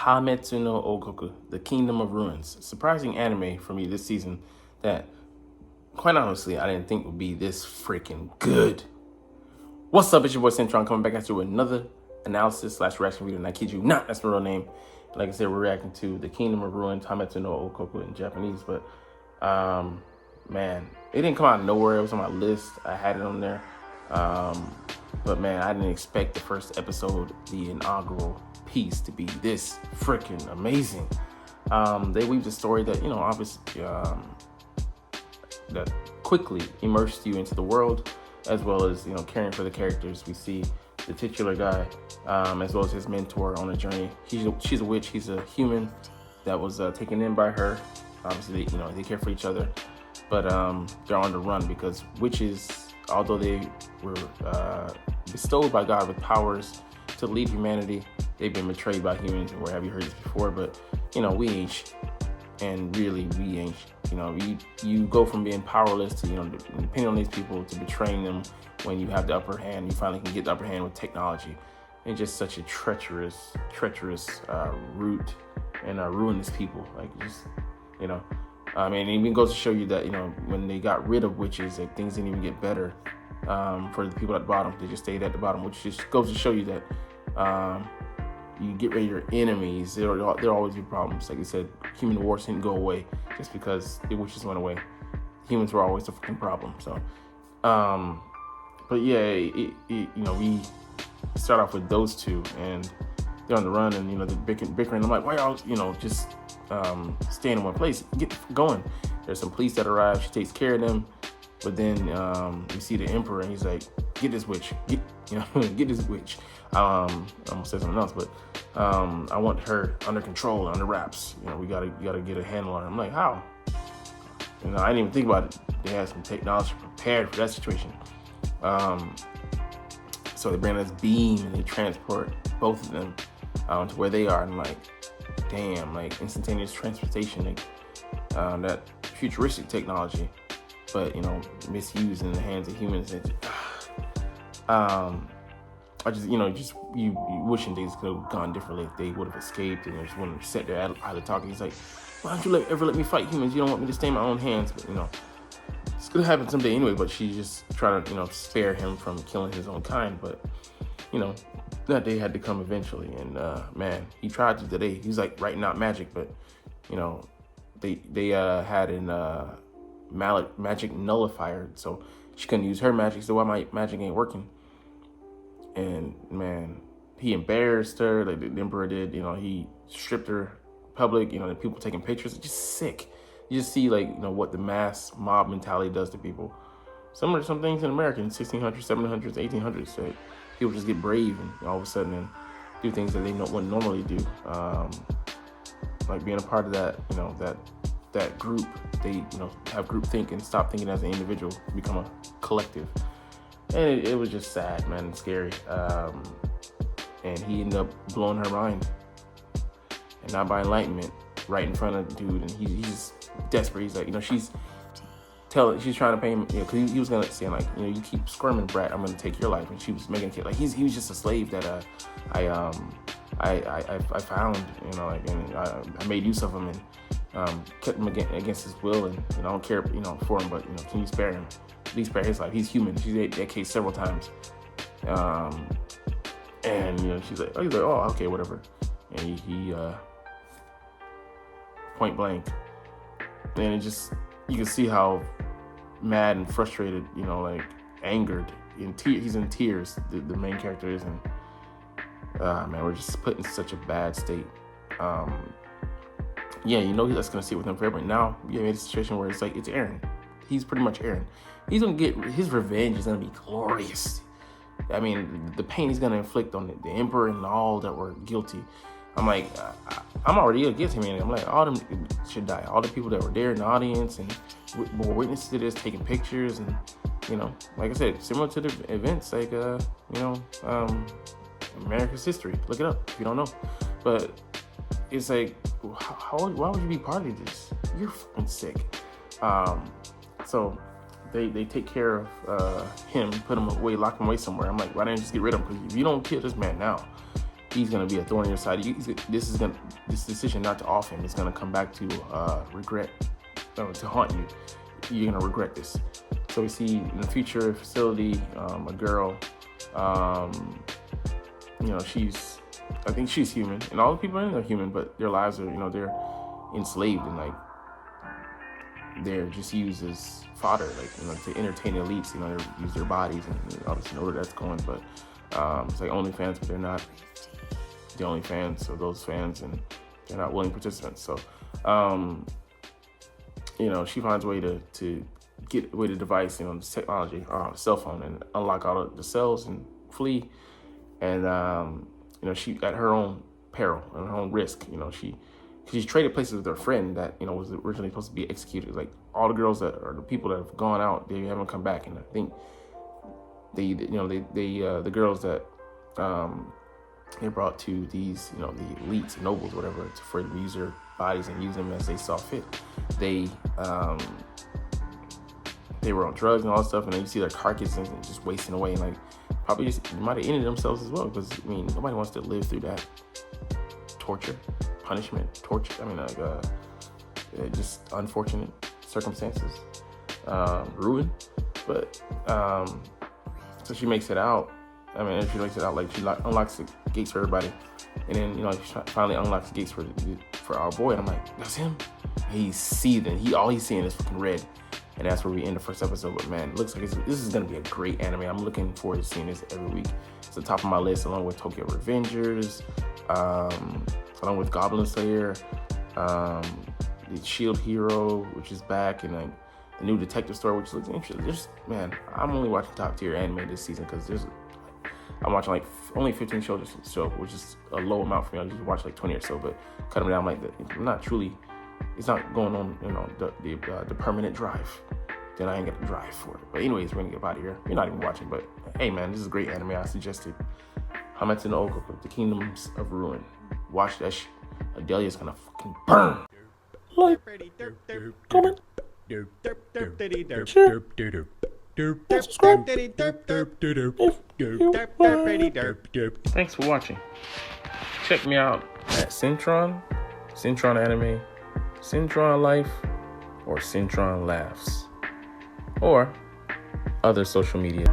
Hametsu no Oukoku, The Kingdom of Ruins. Surprising anime for me this season that, quite honestly, I didn't think would be this freaking good. What's up, it's your boy Centron coming back at you with another analysis slash reaction video. And I kid you not, that's my real name. Like I said, we're reacting to The Kingdom of Ruins, Hametsu no Oukoku in Japanese. But, man, it didn't come out of nowhere. It was on my list. I had it on there. But, man, I didn't expect the first episode, the inaugural piece, to be this freaking amazing. They weaved a story that, obviously, that quickly immersed you into the world, as well as, caring for the characters. We see the titular guy, as well as his mentor on a journey. She's a witch. He's a human that was taken in by her. Obviously, they care for each other, but they're on the run because witches, although they were bestowed by God with powers to lead humanity, they've been betrayed by humans. And where have you heard this before? But we ain't, and really we ain't. You go from being powerless to depending on these people to betraying them when you have the upper hand. You finally can get the upper hand with technology. And just such a treacherous route and ruinous people. Like just and it even goes to show you that when they got rid of witches, like things didn't even get better for the people at the bottom. They just stayed at the bottom, which just goes to show you that you get rid of your enemies, there always be problems. Like I said, human wars didn't go away just because the witches went away. Humans were always the fucking problem. So, but yeah, we start off with those two, and they're on the run, and they're bickering. I'm like, why y'all, just staying in one place? Get going. There's some police that arrive. She takes care of them, but then you see the emperor, and he's like, get this witch, get this witch. I almost said something else, but I want her under control, under wraps. We gotta get a handle on her. I'm like, how? I didn't even think about it. They had some technology prepared for that situation. So they bring this beam and they transport both of them to where they are. And like, damn, like instantaneous transportation, like that futuristic technology, but misused in the hands of humans. I just, you wishing things could have gone differently. If they would have escaped and just wouldn't have sat there either talking. He's like, why don't you ever let me fight humans? You don't want me to stay in my own hands. But, it's going to happen someday anyway. But she's just trying to, spare him from killing his own kind. But, that day had to come eventually. And, man, he tried to today. He's like writing out magic. But, they had an magic nullifier. So she couldn't use her magic. So why my magic ain't working? And man, he embarrassed her like the emperor did. He stripped her public. The people taking pictures. It's just sick. You just see what the mass mob mentality does to people. Some things in America in 1600s, 700s, 1800s, that people just get brave and all of a sudden and do things that they wouldn't normally do. Like being a part of that, that group. They have group think and stop thinking as an individual, become a collective. And it was just sad, man, and scary. And he ended up blowing her mind. And not by enlightenment, right in front of the dude. And he's desperate. He's like, she's trying to pay him, because he was going to say, like, you keep squirming, brat, I'm going to take your life. And she was making a kid. Like, he was just a slave that I found, and I made use of him and kept him against his will. And, I don't care, for him, but, can you spare him? At least spare his life. He's human. She's ate that case several times. And, he's like, oh, okay, whatever. And he point blank. And it just, you can see how mad and frustrated, like angered, he's in tears, the main character is. And, man, we're just put in such a bad state. Yeah, that's going to sit with him forever. Now, we made a situation where it's like, it's Aaron. He's pretty much Aaron. He's going to get, his revenge is going to be glorious. I mean, the pain he's going to inflict on the emperor and all that were guilty. I'm like, I'm already against him. I'm like, all them should die. All the people that were there in the audience and were witnesses to this, taking pictures. And, like I said, similar to the events, like, America's history. Look it up if you don't know. But it's like, why would you be part of this? You're fucking sick. So they take care of him, put him away, lock him away somewhere. I'm like, why didn't you just get rid of him? Because if you don't kill this man now, he's gonna be a thorn in your side. This decision not to off him is gonna come back to regret, to haunt you. You're gonna regret this. So we see in the future facility, a girl, I think she's human, and all the people in there are human, but their lives are, they're enslaved, and like they're just used as fodder, like, to entertain elites. They use their bodies and obviously know where that's going, but it's like OnlyFans, but they're not the only fans of those fans, and they're not willing participants. So, she finds a way to get away the device, this technology, cell phone, and unlock all of the cells and flee. And she, at her own peril and her own risk, she's traded places with her friend that was originally supposed to be executed. Like all the girls that are the people that have gone out, they haven't come back, and I think the girls that they brought to these the elites, nobles, whatever, for to use their bodies and use them as they saw fit. They were on drugs and all that stuff, and then you see their carcasses and just wasting away, and like probably just might have ended themselves as well, because nobody wants to live through that torture, punishment, torture. Just unfortunate circumstances, ruin. But so she makes it out. She makes it out, like she unlocks the gates for everybody, and then she finally unlocks the gates for our boy. And I'm like, that's him. He's seething. All he's seeing is fucking red. And that's where we end the first episode. But man, it looks like this is gonna be a great anime. I'm looking forward to seeing this every week. It's the top of my list, along with Tokyo Revengers, along with Goblin Slayer, the Shield Hero, which is back, and like the new Detective Story, which looks interesting. I'm only watching top tier anime this season because I'm watching like only 15 shows, which is a low amount for me. I usually watch like 20 or so, but cut them down like that. It's not going on, the permanent drive. Then I ain't got the drive for it. But anyways, we're gonna get out of here. You're not even watching, but hey man, this is a great anime. I suggested Hametsu no Oukoku, The Kingdoms of Ruin. Watch that shit. Adelia's gonna fucking burn. Like, comment, share, and subscribe Thanks for watching. Check me out at Centron Anime, Centron Life, or Centron Laughs, or other social media.